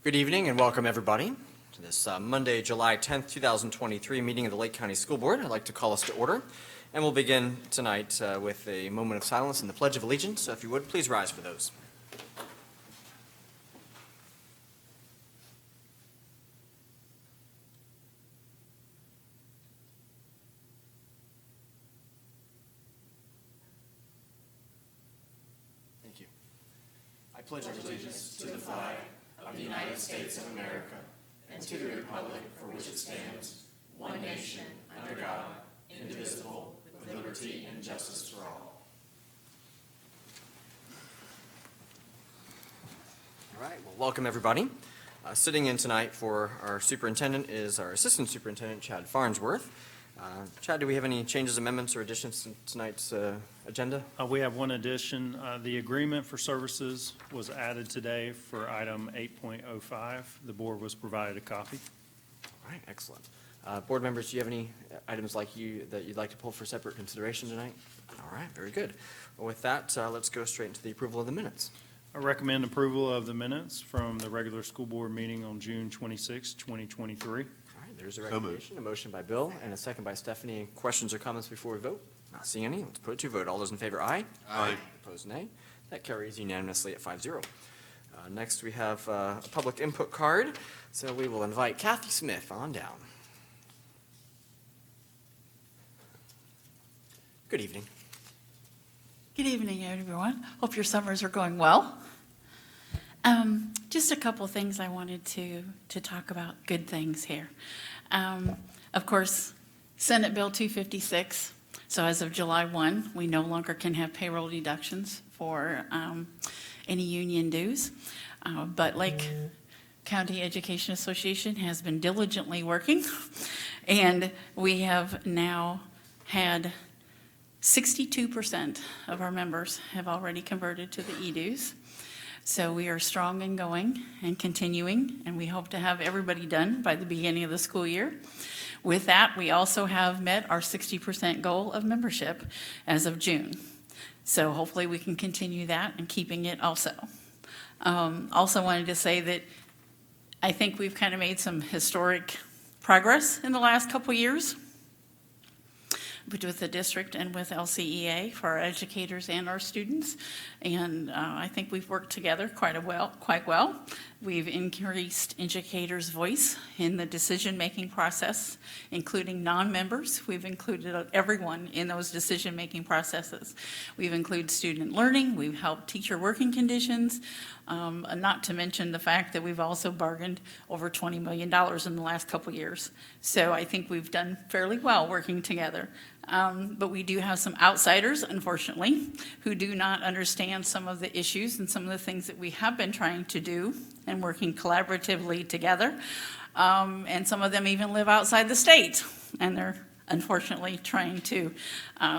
Good evening and welcome everybody to this Monday, July 10th, 2023 meeting of the Lake County School Board. I'd like to call us to order, and we'll begin tonight with a moment of silence and the Pledge of Allegiance. So if you would, please rise for those. Thank you. I pledge allegiance to the flag of the United States of America and to the republic for which it stands, one nation, under God, indivisible, with liberty and justice for all. All right, well, welcome everybody. Sitting in tonight for our superintendent is our Assistant Superintendent, Chad Farnsworth. Chad, do we have any changes, amendments, or additions to tonight's agenda? We have one addition. The agreement for services was added today for item 8.05. The board was provided a copy. All right, excellent. Board members, do you have any items that you'd like to pull for separate consideration tonight? All right, very good. Well, with that, let's go straight into the approval of the minutes. I recommend approval of the minutes from the regular school board meeting on June 26, 2023. All right, there's a recommendation, a motion by Bill and a second by Stephanie. Any questions or comments before we vote? Not seeing any. Let's put it to vote. All those in favor, aye. Aye. Opposed, nay. That carries unanimously at 5-0. Next, we have a public input card, so we will invite Kathy Smith on down. Good evening. Good evening, everyone. Hope your summers are going well. Just a couple things I wanted to talk about, good things here. Of course, Senate Bill 256. So as of July 1, we no longer can have payroll deductions for any union dues. But Lake County Education Association has been diligently working, and we have now had 62% of our members have already converted to the e-dues. So we are strong and going and continuing, and we hope to have everybody done by the beginning of the school year. With that, we also have met our 60% goal of membership as of June. So hopefully we can continue that and keeping it also. Also wanted to say that I think we've kind of made some historic progress in the last couple years with the district and with LCEA for our educators and our students. And I think we've worked together quite well. We've increased educators' voice in the decision-making process, including non-members. We've included everyone in those decision-making processes. We've included student learning. We've helped teacher working conditions, not to mention the fact that we've also bargained over $20 million in the last couple years. So I think we've done fairly well working together. But we do have some outsiders, unfortunately, who do not understand some of the issues and some of the things that we have been trying to do and working collaboratively together. And some of them even live outside the state, and they're unfortunately trying to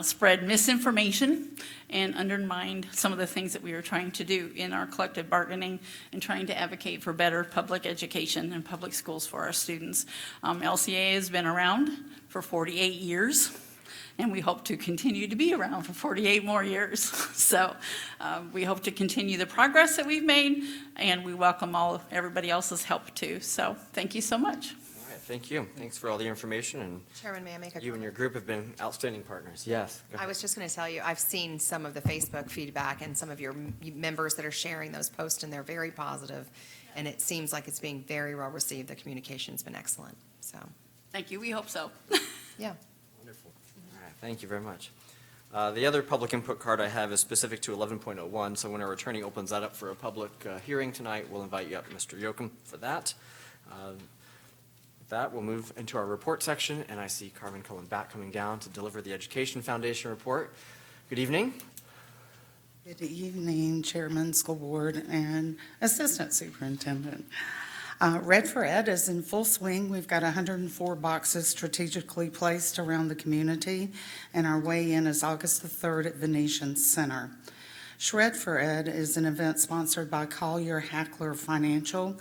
spread misinformation and undermine some of the things that we are trying to do in our collective bargaining and trying to advocate for better public education and public schools for our students. LCA has been around for 48 years. And we hope to continue to be around for 48 more years. So we hope to continue the progress that we've made, and we welcome everybody else's help too. So thank you so much. All right, thank you. Thanks for all the information. And Chairman, may I make a you and your group have been outstanding partners. Yes. Go I ahead. was just going to tell you, I've seen some of the Facebook feedback and some of your members that are sharing those posts, and they're very positive, and it seems like it's being very well received. The communication's been excellent, so, Thank you. We hope so. yeah. Wonderful. All right, thank you very much. The other public input card I have is specific to 11.01, so when our attorney opens that up for a public hearing tonight, we'll invite you up, Mr. Yoakum, for that. With that, we'll move into our report section, and I see Carmen Cullen-Batt coming down to deliver the Education Foundation report. Good evening. Good evening, Chairman, School Board, and Assistant Superintendent. Red for Ed is in full swing. We've got 104 boxes strategically placed around the community, and our weigh-in is August the 3rd at Venetian Center. Shred for Ed is an event sponsored by Collier Hackler Financial,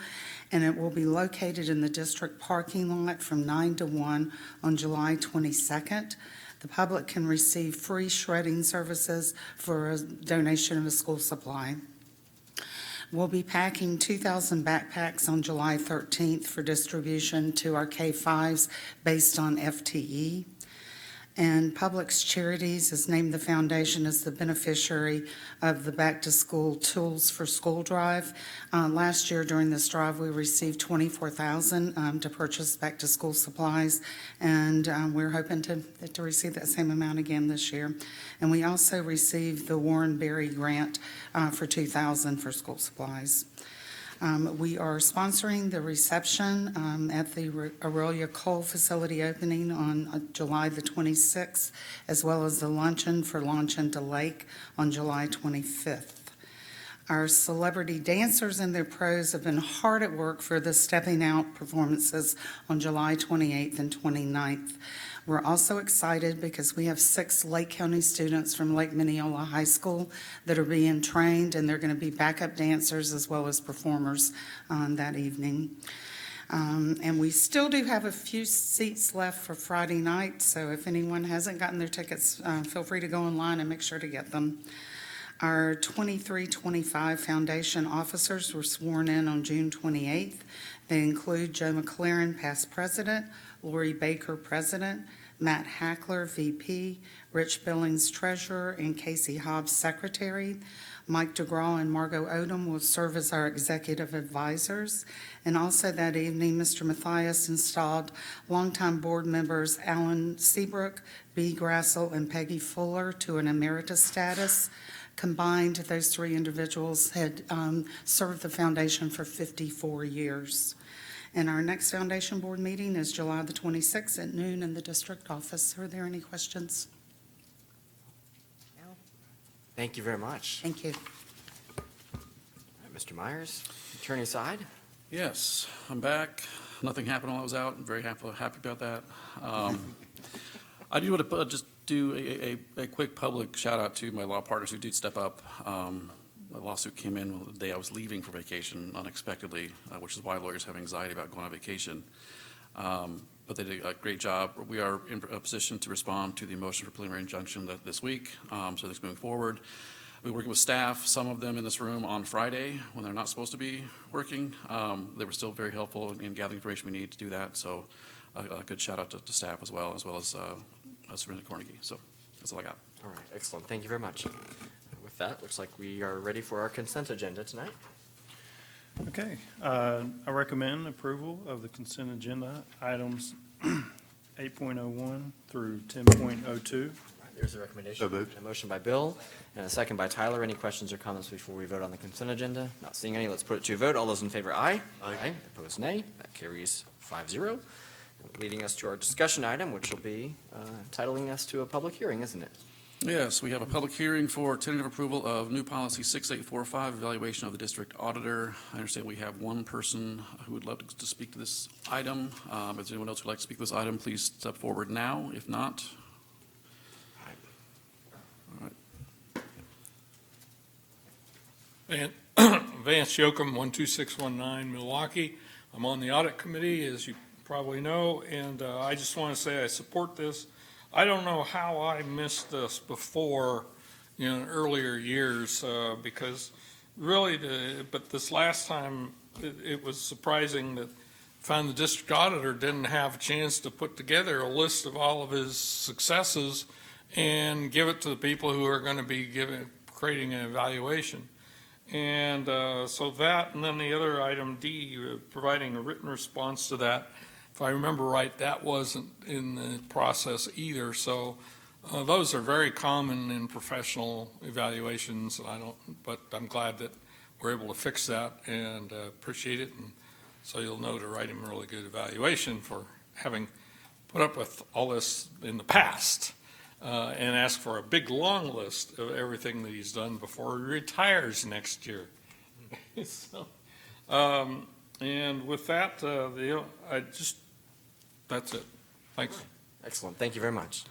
and it will be located in the district parking lot from 9 to 1 on July 22nd. The public can receive free shredding services for a donation of a school supply. We'll be packing 2,000 backpacks on July 13th for distribution to our K-5s based on FTE. And Publix Charities has named the foundation as the beneficiary of the Back to School Tools for School drive. Last year during this drive, we received $24,000 to purchase back to school supplies, and we're hoping to receive that same amount again this year. And we also received the Warren Berry grant for $2,000 for school supplies. We are sponsoring the reception at the Aurelia Coal Facility opening on July the 26th, as well as the luncheon for Launch into Lake on July 25th. Our celebrity dancers and their pros have been hard at work for the Stepping Out performances on July 28th and 29th. We're also excited because we have 6 Lake County students from Lake Minneola High School that are being trained, and they're going to be backup dancers as well as performers that evening. And we still do have a few seats left for Friday night, so if anyone hasn't gotten their tickets, feel free to go online and make sure to get them. Our 23-25 foundation officers were sworn in on June 28th. They include Joe McLaren, past president, Lori Baker, president, Matt Hackler, VP, Rich Billings, treasurer, and Casey Hobbs, secretary. Mike DeGraw and Margot Odom will serve as our executive advisors. And also that evening, Mr. Mathias installed longtime board members Alan Seabrook, B. Grassel, and Peggy Fuller to an emeritus status. Combined, those 3 individuals had served the foundation for 54 years. And our next foundation board meeting is July the 26th at noon in the district office. Are there any questions? Thank you very much. Thank you. All right, Mr. Myers, attorney side. Yes, I'm back. Nothing happened while I was out. I'm very happy about that. I do want to just do a quick public shout out to my law partners who did step up. A lawsuit came in the day I was leaving for vacation unexpectedly, which is why lawyers have anxiety about going on vacation. But they did a great job. We are in a position to respond to the motion for preliminary injunction this week, so that's moving forward. We're working with staff, some of them in this room on Friday when they're not supposed to be working. They were still very helpful in gathering information we need to do that, so a good shout out to staff as well as Superintendent Cornegie. So that's all I got. All right, excellent. Thank you very much. With that, looks like we are ready for our consent agenda tonight. Okay, I recommend approval of the consent agenda items 8.01 through 10.02. There's a recommendation. So moved. A motion by Bill and a second by Tyler. Any questions or comments before we vote on the consent agenda? Not seeing any. Let's put it to a vote. All those in favor, aye. Aye. Opposed, nay. That carries 5-0. Leading us to our discussion item, which will be entitling us to a public hearing, isn't it? Yes, we have a public hearing for tentative approval of new policy 6845, evaluation of the district auditor. I understand we have one person who would love to speak to this item. If there's anyone else who'd like to speak to this item, please step forward now. If not, all right. Vance Yoakum, 12619 Milwaukee. I'm on the audit committee, as you probably know, and I just want to say I support this. I don't know how I missed this before, in earlier years, because really, but this last time, it was surprising that found the district auditor didn't have a chance to put together a list of all of his successes and give it to the people who are going to be creating an evaluation. And so that, and then the other item D, providing a written response to that. If I remember right, that wasn't in the process either. So those are very common in professional evaluations. But I'm glad that we're able to fix that and appreciate it. And so you'll know to write him a really good evaluation for having put up with all this in the past. And ask for a big, long list of everything that he's done before he retires next year. So, and with that, that's it. Thanks. Excellent. Thank you very much.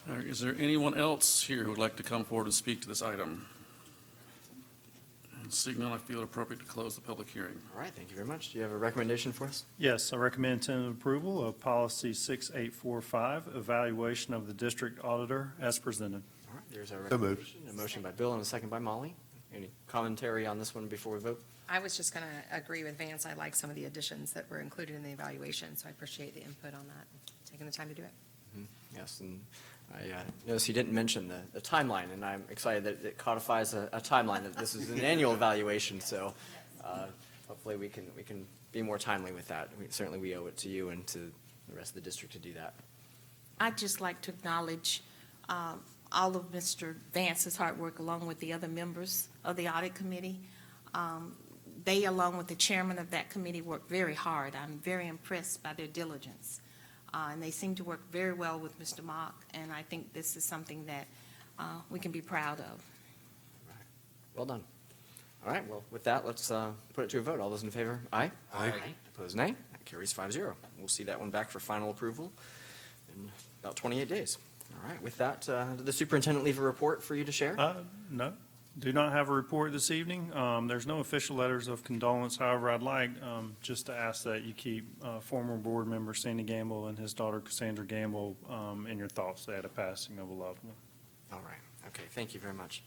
All right, is there anyone else here who would like to come forward and speak to this item? And seeing none, I feel it appropriate to close the public hearing. All right, thank you very much. Do you have a recommendation for us? Yes, I recommend tentative approval of policy 6845, evaluation of the district auditor as presented. All right, there's our So moved. recommendation. A motion by Bill and a second by Molly. Any commentary on this one before we vote? I was just going to agree with Vance. I like some of the additions that were included in the evaluation, so I appreciate the input on that, taking the time to do it. Yes, and I noticed you didn't mention the timeline, and I'm excited that it codifies a timeline, that this is an annual evaluation, so hopefully we can be more timely with that. Certainly, we owe it to you and to the rest of the district to do that. I'd just like to acknowledge all of Mr. Vance's hard work along with the other members of the audit committee. They, along with the chairman of that committee, worked very hard. I'm very impressed by their diligence. And they seem to work very well with Mr. Mock, and I think this is something that we can be proud of. Well done. All right, well, with that, let's put it to a vote. All those in favor? Aye? Aye. Opposed, nay? That carries 5-0. We'll see that one back for final approval in about 28 days. All right, with that, did the superintendent leave a report for you to share? No, do not have a report this evening. There's no official letters of condolence. However, I'd like just to ask that you keep former board member Sandy Gamble and his daughter Cassandra Gamble in your thoughts. They had a passing of a loved one. All right, okay, thank you very much.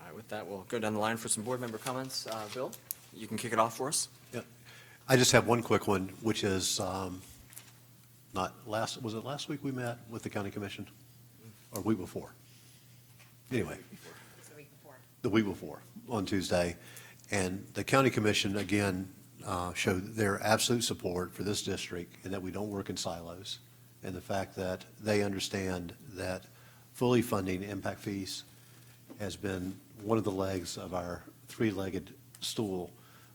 All right, with that, we'll go down the line for some board member comments. Bill, you can kick it off for us. I just have one quick one, which is was it last week we met with the county commission? Or week before? Anyway, It's the week before. the week before, on Tuesday. And the county commission, again, showed their absolute support for this district and that we don't work in silos. And the fact that they understand that fully funding impact fees has been one of the legs of our three-legged stool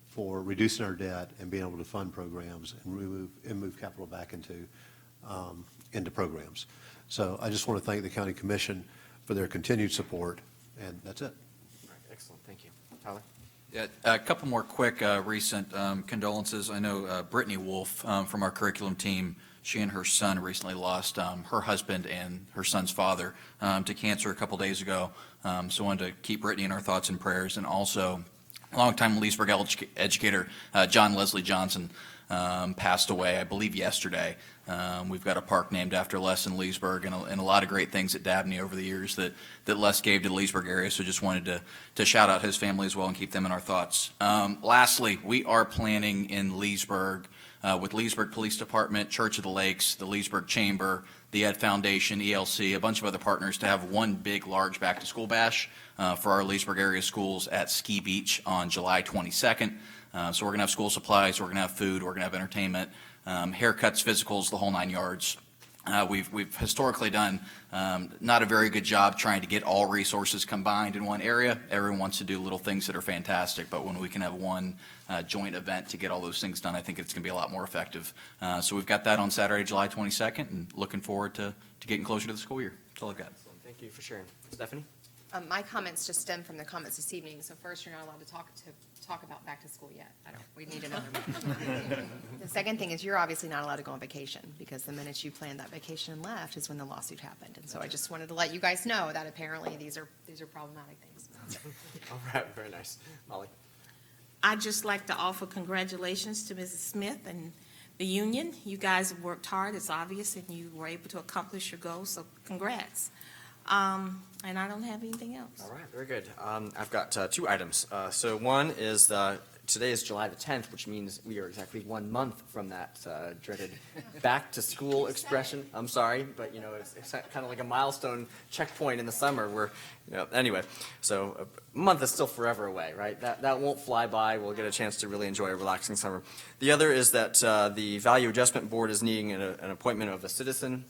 for reducing our debt and being able to fund programs and move capital back into programs. So I just want to thank the county commission for their continued support, and that's it. All right, excellent, thank you. Tyler? Yeah, a couple more quick recent condolences. I know Brittany Wolf from our curriculum team, she and her son recently lost her husband and her son's father to cancer a couple days ago. So I wanted to keep Brittany in our thoughts and prayers. And also, longtime Leesburg educator John Leslie Johnson passed away, I believe, yesterday. We've got a park named after Les in Leesburg and a lot of great things at Dabney over the years that Les gave to the Leesburg area. So just wanted to shout out his family as well and keep them in our thoughts. Lastly, we are planning in Leesburg with Leesburg Police Department, Church of the Lakes, the Leesburg Chamber, the Ed Foundation, ELC, a bunch of other partners to have one big, large back-to-school bash for our Leesburg area schools at Ski Beach on July 22nd. So we're going to have school supplies, we're going to have food, we're going to have entertainment, haircuts, physicals, the whole 9 yards. We've historically done not a very good job trying to get all resources combined in one area. Everyone wants to do little things that are fantastic, but when we can have one joint event to get all those things done, I think it's going to be a lot more effective. So we've got that on Saturday, July 22nd, and looking forward to getting closer to the school year. That's all I've got. Excellent, thank you for sharing. Stephanie? My comments just stem from the comments this evening. So first, you're not allowed to talk about back to school yet. We need another one. The second thing is you're obviously not allowed to go on vacation because the minute you planned that vacation and left is when the lawsuit happened. And so I just wanted to let you guys know that apparently these are problematic things. All right, very nice. Molly? I'd just like to offer congratulations to Mrs. Smith and the union. You guys have worked hard, it's obvious, and you were able to accomplish your goals, so congrats. And I don't have anything else. All right, very good. I've got two items. So one is today is July the 10th, which means we are exactly 1 month from that dreaded back-to-school expression. I'm sorry, but, it's kind of like a milestone checkpoint in the summer where, anyway. So a month is still forever away, right? That won't fly by. We'll get a chance to really enjoy a relaxing summer. The other is that the Value Adjustment Board is needing an appointment of a citizen.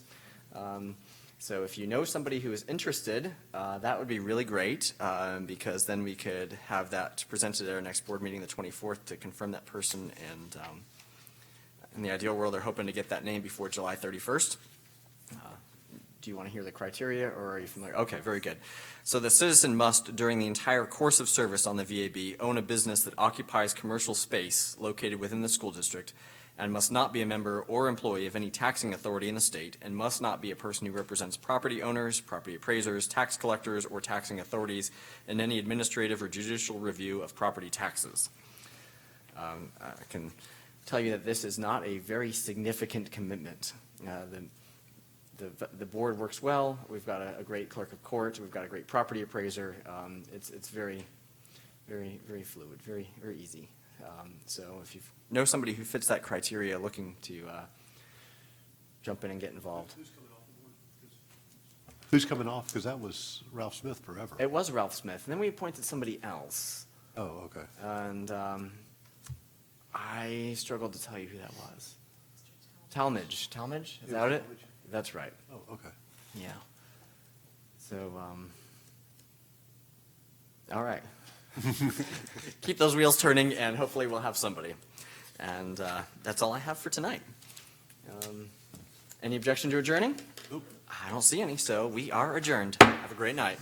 So if you know somebody who is interested, that would be really great, because then we could have that presented at our next board meeting, the 24th, to confirm that person. And in the ideal world, they're hoping to get that name before July 31st. Do you want to hear the criteria, or are you familiar? Okay, very good. So the citizen must, during the entire course of service on the VAB, own a business that occupies commercial space located within the school district, and must not be a member or employee of any taxing authority in the state, and must not be a person who represents property owners, property appraisers, tax collectors, or taxing authorities in any administrative or judicial review of property taxes. I can tell you that this is not a very significant commitment. The board works well. We've got a great clerk of court. We've got a great property appraiser. It's very very, very fluid, very, very easy. So if you know somebody who fits that criteria looking to jump in and get involved. Who's coming off? Because that was Ralph Smith forever. It was Ralph Smith, and then we appointed somebody else. Oh, okay. And I struggled to tell you who that was. Talmadge. Talmadge? Is that it? That's right. Oh, okay. Yeah. So, all right. Keep those wheels turning, and hopefully we'll have somebody. And that's all I have for tonight. Any objection to adjourning? Nope. I don't see any, so we are adjourned. Have a great night.